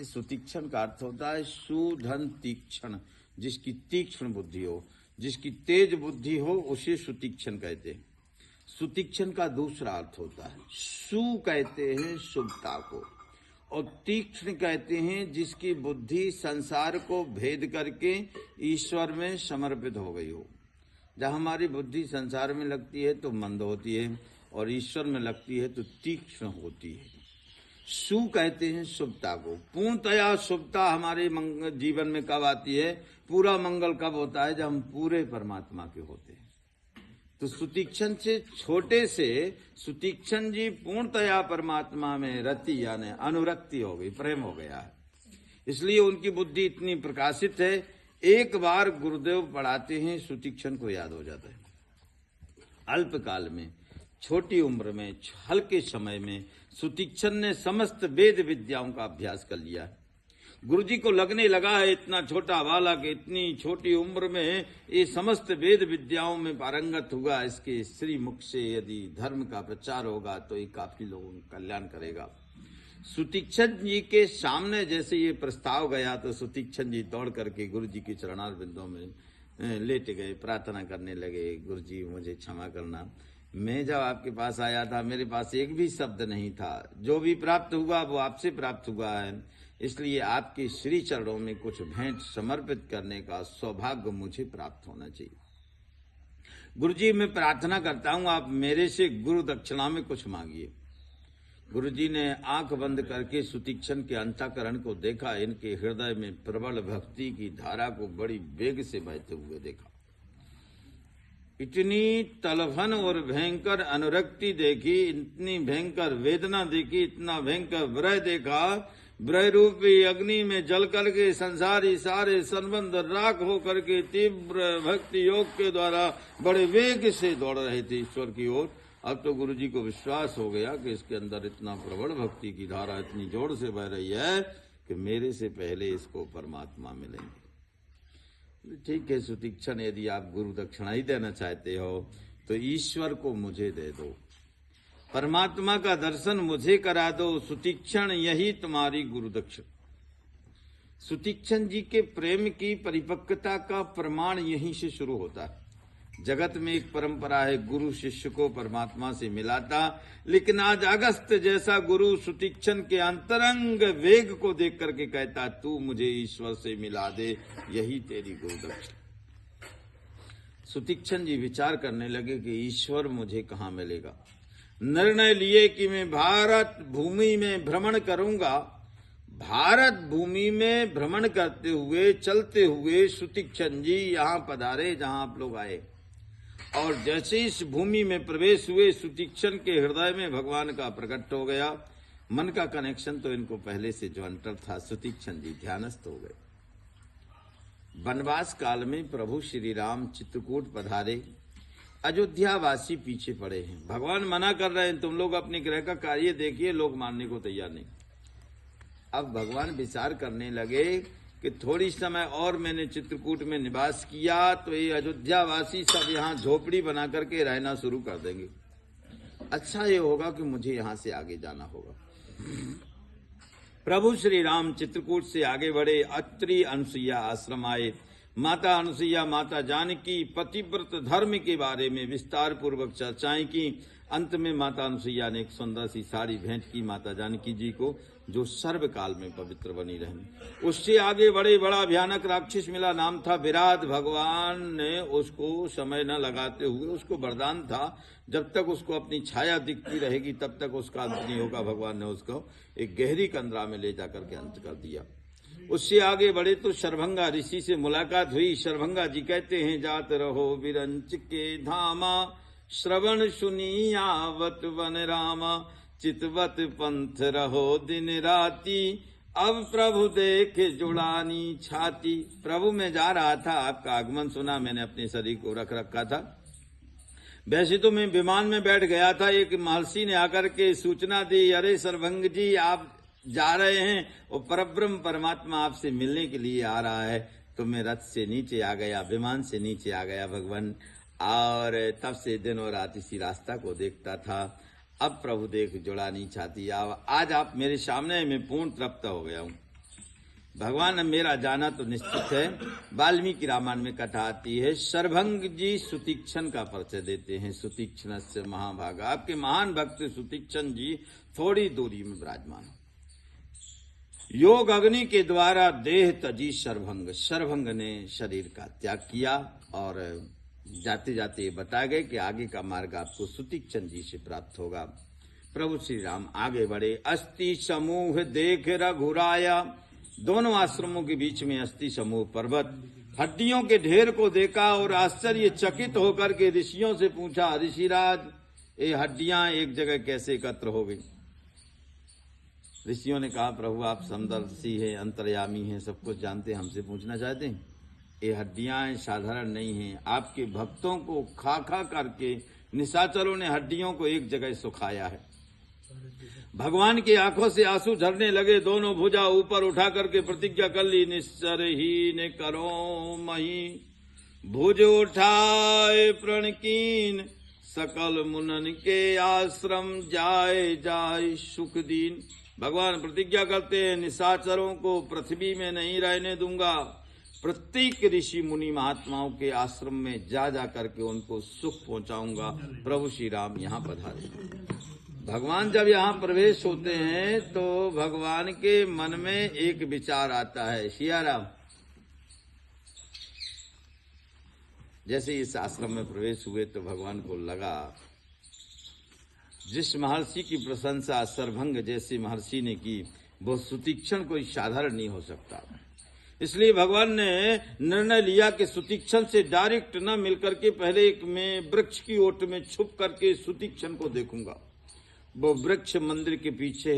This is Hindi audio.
सुतीक्षण का अर्थ होता है सुधन तीक्षण, जिसकी तीक्ष्ण बुद्धि हो, जिसकी तेज बुद्धि हो, उसे सुतीक्षण कहते हैं। सुतीक्षण का दूसरा अर्थ होता है सु कहते हैं शुभता को, और तीक्ष्ण कहते हैं जिसकी बुद्धि संसार को भेद करके ईश्वर में समर्पित हो गई हो। जब हमारी बुद्धि संसार में लगती है तो मंद होती है, और ईश्वर में लगती है तो तीक्ष्ण होती है। सु कहते हैं शुभता को। पूर्णतया शुभता हमारे जीवन में कब आती है, पूरा मंगल कब होता है, जब हम पूरे परमात्मा के होते हैं। तो सुतीक्षण से छोटे से सुतीक्षण जी पूर्णतया परमात्मा में रति यानी अनुरक्ति हो गई, प्रेम हो गया है, इसलिए उनकी बुद्धि इतनी प्रकाशित है। एक बार गुरुदेव पढ़ाते हैं, सुतीक्षण को याद हो जाता है। अल्पकाल में, छोटी उम्र में, हल्के समय में सुतीक्षण ने समस्त वेद विद्याओं का अभ्यास कर लिया है। गुरुजी को लगने लगा है इतना छोटा बालक इतनी छोटी उम्र में ये समस्त वेद विद्याओं में पारंगत हुआ, इसके श्री मुख से यदि धर्म का प्रचार होगा तो ये काफी लोगों का कल्याण करेगा। सुतीक्षण जी के सामने जैसे ये प्रस्ताव गया तो सुतीक्षण जी दौड़ करके गुरु जी के चरणारविंदों में लेट गए, प्रार्थना करने लगे, गुरु जी मुझे क्षमा करना, मैं जब आपके पास आया था मेरे पास एक भी शब्द नहीं था, जो भी प्राप्त हुआ वो आपसे प्राप्त हुआ है, इसलिए आपके श्री चरणों में कुछ भेंट समर्पित करने का सौभाग्य मुझे प्राप्त होना चाहिए। गुरुजी मैं प्रार्थना करता हूं आप मेरे से गुरु दक्षिणा में कुछ मांगिए। गुरुजी ने आंख बंद करके सुतीक्षण के अंतःकरण को देखा, इनके हृदय में प्रबल भक्ति की धारा को बड़ी वेग से बहते हुए देखा। इतनी तलभन और भयंकर अनुरक्ति देखी, इतनी भयंकर वेदना देखी, इतना भयंकर विरह देखा, विरह रूपी अग्नि में जल करके संसारी सारे संबंध राख हो करके तीव्र भक्ति योग के द्वारा बड़े वेग से दौड़ रहे थे ईश्वर की ओर। अब तो गुरुजी को विश्वास हो गया कि इसके अंदर इतना प्रबल भक्ति की धारा इतनी जोर से बह रही है कि मेरे से पहले इसको परमात्मा मिलेंगे। ठीक है सुतीक्षण, यदि आप गुरु दक्षिणा ही देना चाहते हो तो ईश्वर को मुझे दे दो, परमात्मा का दर्शन मुझे करा दो, सुतीक्षण यही तुम्हारी गुरु दक्षिणा। सुतीक्षण जी के प्रेम की परिपक्वता का प्रमाण यहीं से शुरू होता है। जगत में एक परंपरा है गुरु शिष्य को परमात्मा से मिलाता, लेकिन आज अगस्त जैसा गुरु सुतीक्षण के अंतरंग वेग को देख करके कहता तू मुझे ईश्वर से मिला दे, यही तेरी गुरु दक्षिणा। सुतीक्षण जी विचार करने लगे कि ईश्वर मुझे कहाँ मिलेगा। निर्णय लिए कि मैं भारत भूमि में भ्रमण करूंगा। भारत भूमि में भ्रमण करते हुए चलते हुए सुतीक्षण जी यहाँ पधारे जहां आप लोग आए, और जैसे इस भूमि में प्रवेश हुए सुतीक्षण के हृदय में भगवान का प्रकट हो गया। मन का कनेक्शन तो इनको पहले से जो अंतर था, सुतीक्षण जी ध्यानस्थ हो गए। वनवास काल में प्रभु श्री राम चित्रकूट पधारे, अयोध्या वासी पीछे पड़े हैं। भगवान मना कर रहे हैं तुम लोग अपने ग्रह का कार्य देखिए, लोग मानने को तैयार नहीं। अब भगवान विचार करने लगे कि थोड़ी समय और मैंने चित्रकूट में निवास किया तो ये अयोध्या वासी सब यहाँ झोपड़ी बना करके रहना शुरू कर देंगे। अच्छा ये होगा कि मुझे यहाँ से आगे जाना होगा। प्रभु श्री राम चित्रकूट से आगे बढ़े, अत्रि अनुसुईया आश्रम आए। माता अनुसुईया माता जानकी पतिव्रत धर्म के बारे में विस्तार पूर्वक चर्चाएं की। अंत में माता अनुसुईया ने एक सुंदर सी साड़ी भेंट की माता जानकी जी को, जो सर्वकाल में पवित्र बनी रहे। उससे आगे बड़े बड़ा भयानक राक्षस मिला, नाम था विराट। भगवान ने उसको समय न लगाते हुए, उसको वरदान था जब तक उसको अपनी छाया दिखती रहेगी तब तक उसका अंत नहीं होगा। भगवान ने उसको एक गहरी कंदरा में ले जाकर के अंत कर दिया। उससे आगे बढ़े तो शरभंगा ऋषि से मुलाकात हुई। शरभंगा जी कहते हैं जात रहो विरंच के धामा, श्रवण सुनियावत वन रामा, चितवत पंथ रहो दिन राती, अब प्रभु देखे जुड़ानी छाती। प्रभु मैं जा रहा था, आपका आगमन सुना, मैंने अपने शरीर को रख रखा था। वैसे तो मैं विमान में बैठ गया था, एक महर्षि ने आकर के सूचना दी, अरे शरभंग जी आप जा रहे हैं और परब्रह्म परमात्मा आपसे मिलने के लिए आ रहा है। तो मैं रथ से नीचे आ गया, विमान से नीचे आ गया भगवान, और तब से दिन और रात इसी रास्ता को देखता था। अब प्रभु देख जुड़ा नहीं चाहती, आज आप मेरे सामने, मैं पूर्ण तृप्त हो गया हूँ। भगवान मेरा जाना तो निश्चित है। वाल्मीकि रामायण में कथा आती है, शरभंग जी सुतीक्षण का परिचय देते हैं। सुतीक्षण से महाभागा, आपके महान भक्त सुतीक्षण जी थोड़ी दूरी में विराजमान। योग अग्नि के द्वारा देह तजी शरभंग, शरभंग ने शरीर का त्याग किया और जाते जाते ये बता गए कि आगे का मार्ग आपको सुतीक्षण जी से प्राप्त होगा। प्रभु श्री राम आगे बढ़े। अस्थि समूह देख रघुराया, दोनों आश्रमों के बीच में अस्थि समूह पर्वत, हड्डियों के ढेर को देखा और आश्चर्यचकित होकर के ऋषियों से पूछा, ऋषिराज ये हड्डियां एक जगह कैसे एकत्र हो गई? ऋषियों ने कहा, प्रभु आप समदर्शी हैं, अंतर्यामी हैं, सब कुछ जानते हैं, हमसे पूछना चाहते हैं? ये हड्डियां साधारण नहीं हैं। आपके भक्तों को खा खा करके निशाचरों ने हड्डियों को एक जगह सुखाया है। भगवान की आंखों से आंसू झरने लगे। दोनों भुजा ऊपर उठा करके प्रतिज्ञा कर ली, निस्सरहीन करो मही, भुज उठाए प्रणकीन, सकल मुनन के आश्रम जाए जाए सुख दीन। भगवान प्रतिज्ञा करते हैं, निशाचरों को पृथ्वी में नहीं रहने दूंगा। प्रत्येक ऋषि मुनि महात्माओं के आश्रम में जा जा करके उनको सुख पहुंचाऊंगा। प्रभु श्री राम यहाँ पधारे। भगवान जब यहाँ प्रवेश होते हैं तो भगवान के मन में एक विचार आता है, सियाराम। जैसे इस आश्रम में प्रवेश हुए तो भगवान को लगा, जिस महर्षि की प्रशंसा शरभंग जैसे महर्षि ने की, वो सुतीक्षण कोई साधारण नहीं हो सकता। इसलिए भगवान ने निर्णय लिया कि सुतीक्षण से डायरेक्ट न मिलकर के पहले एक मैं वृक्ष की ओट में छुप करके सुतीक्षण को देखूंगा। वो वृक्ष मंदिर के पीछे